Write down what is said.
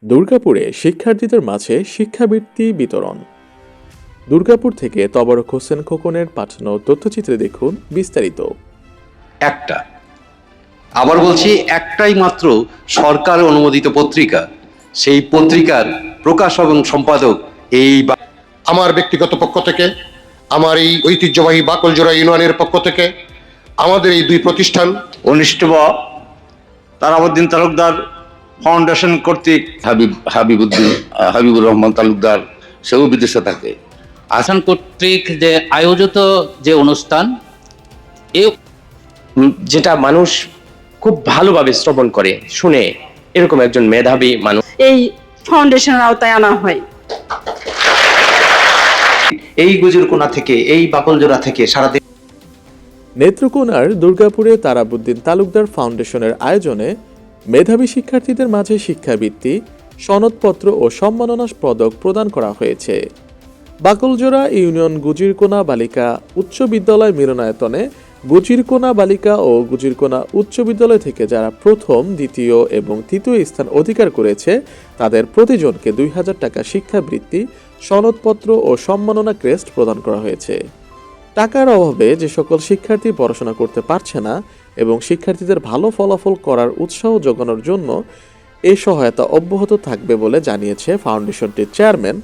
দুর্গাপুরে শিক্ষার্থীদের মাঝে শিক্ষাবৃত্তি বিতরণ। দুর্গাপুর থেকে তবারক হোসেন খোকনের পাঠানো তথ্যচিত্রে দেখুন বিস্তারিত। একটা, আবার বলছি একটাই মাত্র সরকার অনুমোদিত পত্রিকা, সেই পত্রিকার প্রকাশ এবং সম্পাদক আমার ব্যক্তিগত পক্ষ থেকে, আমার এই ঐতিহ্যবাহী বাকলজোড়া ইউনিয়নের পক্ষ থেকে, আমাদের এই দুই প্রতিষ্ঠান অনুষ্ঠব তারাবুদ্দিন তালুকদার ফাউন্ডেশন কর্তৃক হাবিবুর রহমান তালুকদার সেও বিদেশে থাকে। আসান কর্তৃক যে আয়োজিত যে অনুষ্ঠান, যেটা মানুষ খুব ভালোভাবে শ্রবণ করে শুনে, এরকম একজন মেধাবী মানুষ এই ফাউন্ডেশনের আওতায় আনা হয়। এই গুজুরকোনা থেকে, এই বাকলজোড়া থেকে সারা নেত্রকোনার দুর্গাপুরে তারাবুদ্দিন তালুকদার ফাউন্ডেশনের আয়োজনে মেধাবী শিক্ষার্থীদের মাঝে শিক্ষাবৃত্তি, সনদপত্র ও সম্মাননা পদক প্রদান করা হয়েছে। বাকলজোড়া ইউনিয়ন গুজিরকোনা বালিকা উচ্চ বিদ্যালয় মিলনায়তনে গুজিরকোনা বালিকা ও গুজিরকোনা উচ্চ বিদ্যালয় থেকে যারা প্রথম, দ্বিতীয় এবং তৃতীয় স্থান অধিকার করেছে তাদের প্রতিজনকে 2000 টাকা শিক্ষাবৃত্তি, সনদপত্র ও সম্মাননা ক্রেস্ট প্রদান করা হয়েছে। টাকার অভাবে যে সকল শিক্ষার্থী পড়াশোনা করতে পারছে না এবং শিক্ষার্থীদের ভালো ফলাফল করার উৎসাহ যোগানোর জন্য এই সহায়তা অব্যাহত থাকবে বলে জানিয়েছে ফাউন্ডেশনটির চেয়ারম্যান